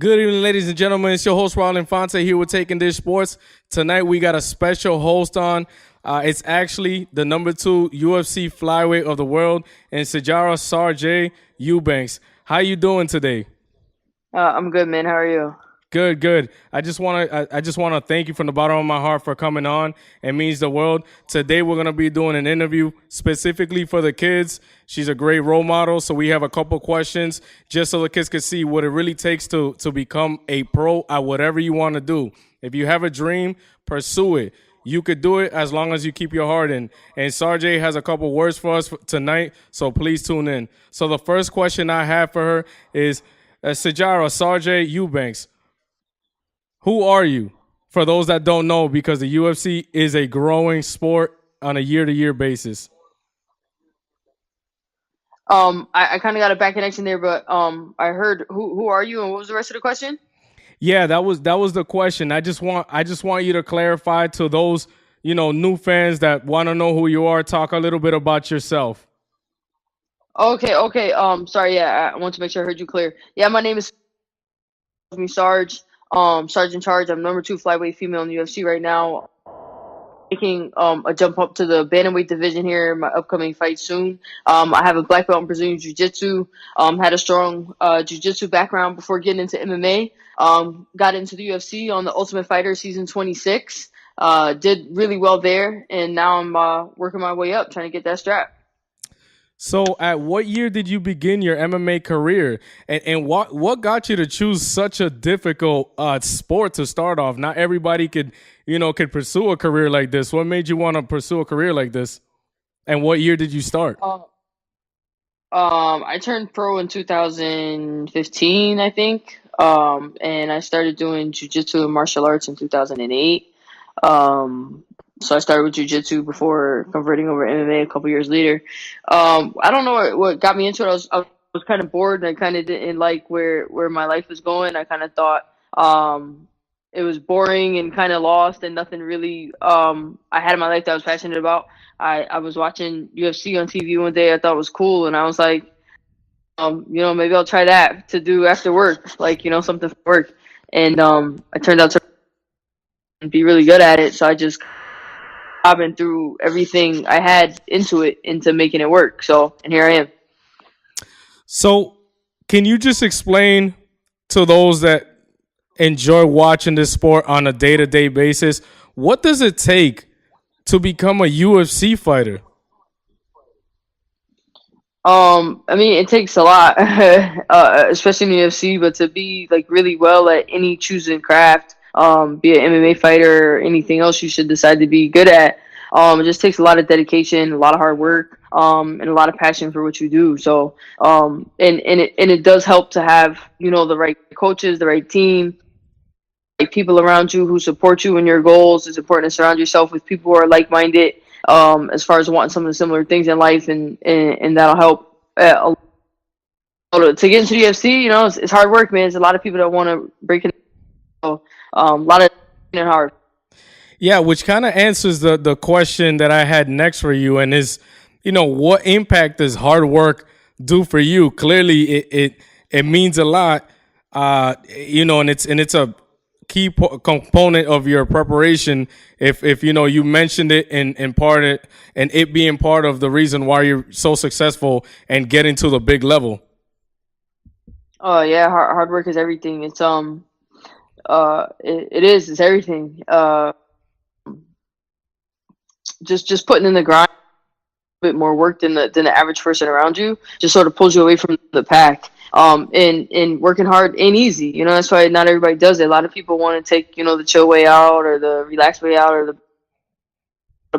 Good evening, ladies and gentlemen. It's your host, Raul Infante, here with Taking Dish Sports. Tonight, we got a special host on. It's actually the number 2 UFC Flyweight of the world, and Sijara Sarj Eubanks. How you doing today? I'm good, man. How are you? Good. I just want to thank you from the bottom of my heart for coming on. It means the world. Today we're gonna be doing an interview specifically for the kids. She's a great role model, so we have a couple questions just so the kids can see what it really takes to become a pro at whatever you want to do. If you have a dream, pursue it. You could do it as long as you keep your heart in. And Sarj has a couple words for us tonight, so please tune in. So the first question I have for her is, Sijara Sarj Eubanks. Who are you? For those that don't know, because the UFC is a growing sport on a year-to-year basis. I kind of got a bad connection there, but I heard who are you and what was the rest of the question? Yeah, that was the question. I just want you to clarify to those, new fans that want to know who you are. Talk a little bit about yourself. Okay. Sorry. Yeah, I want to make sure I heard you clear. Yeah, my name is Sarj. Sarge in charge. I'm number 2 flyweight female in the UFC right now. Making a jump up to the bantamweight division here in my upcoming fight soon. I have a black belt in Brazilian Jiu-Jitsu. Had a strong Jiu-Jitsu background before getting into MMA. Got into the UFC on the Ultimate Fighter season 26. Did really well there, and now I'm working my way up, trying to get that strap. So, at what year did you begin your MMA career, and what got you to choose such a difficult sport to start off? Not everybody could pursue a career like this. What made you want to pursue a career like this, and what year did you start? I turned pro in 2015, I think, and I started doing jiu-jitsu and martial arts in 2008. So I started with jiu-jitsu before converting over to MMA a couple years later. I don't know what got me into it. I was kind of bored, and I kind of didn't like where my life was going. I kind of thought it was boring and kind of lost, and nothing really I had in my life that I was passionate about. I was watching UFC on TV one day. I thought it was cool, and I was like, maybe I'll try that to do after work, like, something for work. And I turned out to be really good at it, so I just and threw everything I had into making it work. So, and here I am. So, can you just explain to those that enjoy watching this sport on a day-to-day basis, what does it take to become a UFC fighter? I mean, it takes a lot, especially in the UFC, but to be like really well at any chosen craft, be an MMA fighter or anything else you should decide to be good at. It just takes a lot of dedication, a lot of hard work, and a lot of passion for what you do. So, and it does help to have, the right coaches, the right team, like people around you who support you in your goals. It's important to surround yourself with people who are like-minded, as far as wanting some of the similar things in life, and that'll help. To get into the UFC, it's hard work, man. There's a lot of people that want to break it. So, a lot of hard. Yeah, which kind of answers the question that I had next for you, and is, what impact does hard work do for you? Clearly, it means a lot, and it's a key component of your preparation. If you mentioned it and part it, and it being part of the reason why you're so successful and getting to the big level. Oh yeah, hard work is everything. It's it's everything. Just putting in the grind, a bit more work than the average person around you, just sort of pulls you away from the pack. And working hard ain't easy. That's why not everybody does it. A lot of people want to take, the chill way out or the relaxed way out, and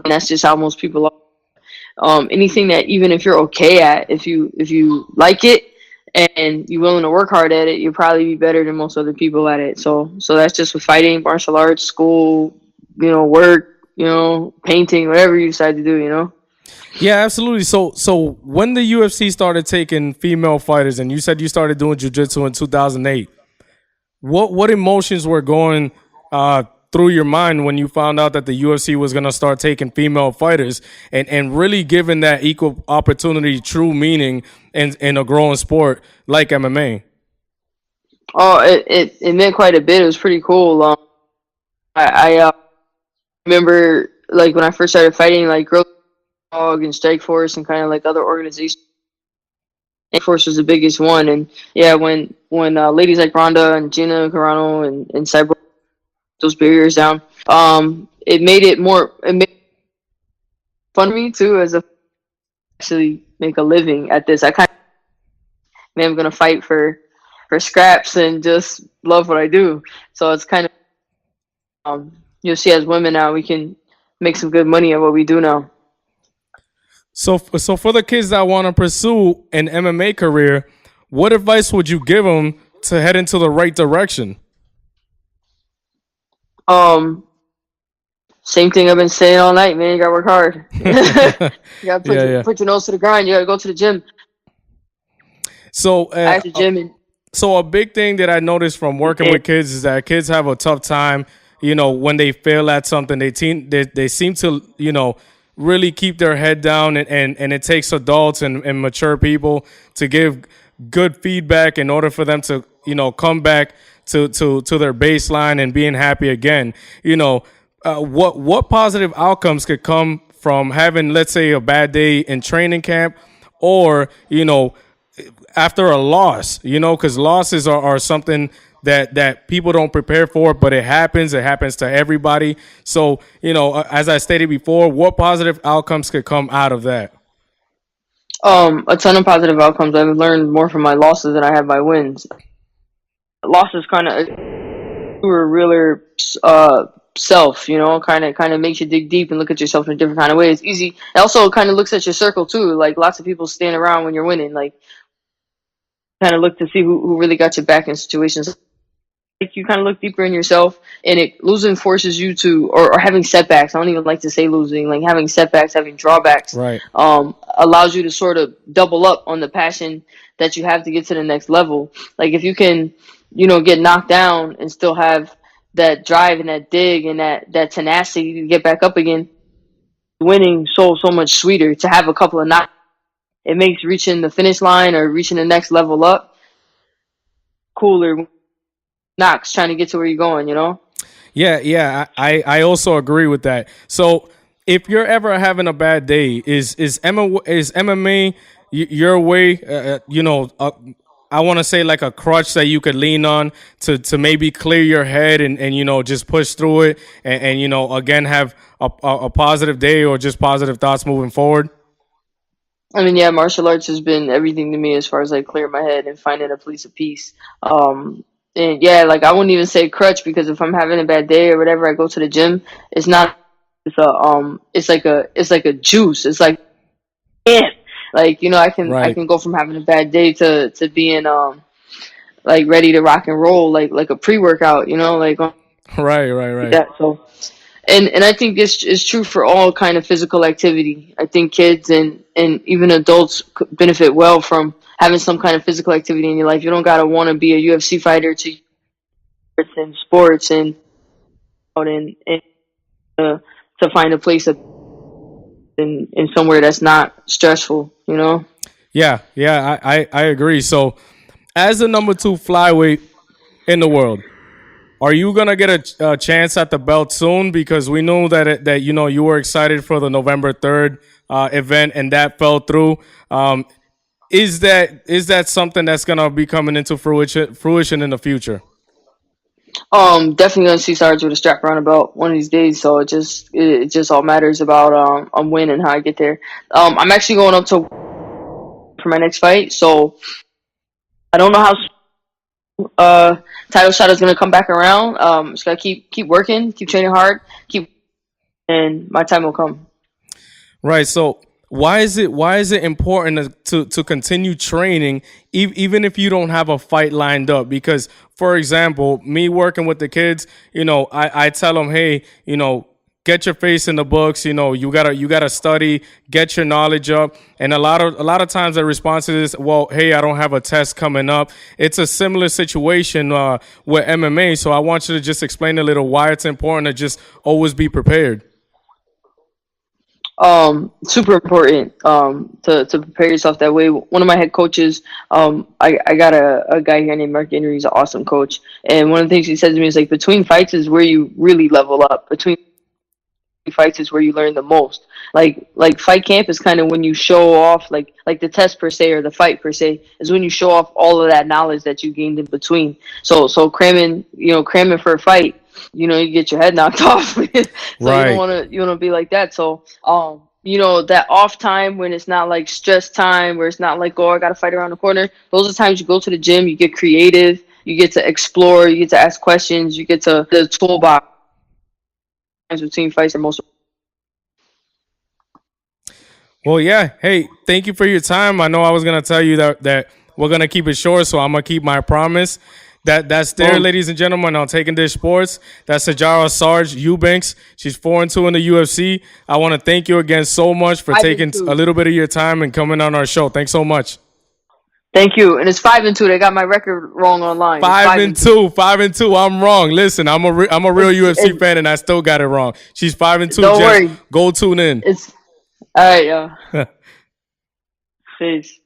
that's just how most people are. Anything that, even if you're okay at, if you like it and you're willing to work hard at it, you'll probably be better than most other people at it. So that's just with fighting, martial arts, school, work, painting, whatever you decide to do. Yeah, absolutely. So when the UFC started taking female fighters, and you said you started doing jiu-jitsu in 2008, what emotions were going through your mind when you found out that the UFC was going to start taking female fighters and really giving that equal opportunity true meaning in a growing sport like MMA? Oh, it meant quite a bit. It was pretty cool. I remember like when I first started fighting, like Girl Dog and Strike Force and kind of like other organizations. Strike Force was the biggest one, and yeah, when ladies like Ronda and Gina Carano and Cyborg those barriers down, it made it more. It made it fun for me too as a actually make a living at this. I kind of man, I'm gonna fight for scraps and just love what I do. So it's kind of you'll see as women now we can make some good money at what we do now. So for the kids that want to pursue an MMA career, what advice would you give them to head into the right direction? Um, Same thing I've been saying all night, man. You gotta work hard. You gotta Yeah, yeah. put your nose to the grind. You gotta go to the gym. So I have the gym and So a big thing that I noticed from working with kids is that kids have a tough time, when they fail at something. They seem to, really keep their head down, and it takes adults and mature people to give good feedback in order for them to, come back to their baseline and being happy again. What positive outcomes could come from having, let's say, a bad day in training camp, or after a loss, because losses are something that people don't prepare for, but it happens to everybody. So as I stated before, what positive outcomes could come out of that? a ton of positive outcomes. I've learned more from my losses than I have my wins. Losses kind of your realer self, kind of makes you dig deep and look at yourself in a different kind of way. It's easy. It also kind of looks at your circle too. Like lots of people stand around when you're winning. Like kind of look to see who really got your back in situations. Like you kind of look deeper in yourself, and it losing forces you to, or having setbacks. I don't even like to say losing, like having setbacks, having drawbacks, Right. allows you to sort of double up on the passion that you have to get to the next level. Like if you can, get knocked down and still have that drive and that dig and that tenacity to get back up again, winning so much sweeter. To have a couple of knocks, it makes reaching the finish line or reaching the next level up cooler. Knocks trying to get to where you're going. Yeah. I also agree with that. So if you're ever having a bad day, is MMA your way? I want to say like a crutch that you could lean on to maybe clear your head and just push through it and again have a positive day or just positive thoughts moving forward. I mean, yeah, martial arts has been everything to me as far as like clearing my head and finding a place of peace. And yeah, like I wouldn't even say crutch because if I'm having a bad day or whatever, I go to the gym. It's not. It's like a juice. It's like yeah, like I Right. can go from having a bad day to being like ready to rock and roll like a pre workout. Like Right. that. So and I think this is true for all kind of physical activity. I think kids and even adults could benefit well from having some kind of physical activity in your life. You don't gotta want to be a UFC fighter to in sports and to find a place in somewhere that's not stressful. Yeah. I agree. So as the number 2 flyweight in the world, are you gonna get a chance at the belt soon? Because we know that you were excited for the November 3rd event, and that fell through. Is that something that's gonna be coming into fruition in the future? Definitely gonna see Sarj with a strap around a belt one of these days. So it just all matters about when and how I get there. I'm actually going up to for my next fight, so I don't know how title shot is gonna come back around. Just gotta keep working, keep training hard, and my time will come. Right. So why is it important to continue training even if you don't have a fight lined up? Because for example, me working with the kids, I tell them, hey, get your face in the books. You gotta study, get your knowledge up. And a lot of times the response is, well, hey, I don't have a test coming up. It's a similar situation with MMA. So I want you to just explain a little why it's important to just always be prepared. Super important to prepare yourself that way. One of my head coaches, I got a guy here named Mark Henry. He's an awesome coach, and one of the things he said to me is like, between fights is where you really level up. Between fights is where you learn the most. Like fight camp is kind of when you show off, like the test per se or the fight per se is when you show off all of that knowledge that you gained in between. So cramming for a fight, you get your head knocked off. So Right. you don't want to be like that. So that off time when it's not like stress time, where it's not like, oh, I got to fight around the corner. Those are times you go to the gym, you get creative, you get to explore, you get to ask questions, you get to the toolbox between fights are most. Well, yeah. Hey, thank you for your time. I know I was gonna tell you that we're gonna keep it short, so I'm gonna keep my promise. That's there, ladies and gentlemen, on Taking Dish Sports. That's Sijara Sarj Eubanks. She's 4-2 in the UFC. I want to thank you again so much for taking a little bit of your time and coming on our show. Thanks so much. Thank you. And it's 5-2. They got my record wrong online. 5-2. 5-2. I'm wrong. Listen, I'm a real UFC fan, and I still got it wrong. She's 5-2. Don't worry. Go tune in. It's all right, yo. Peace.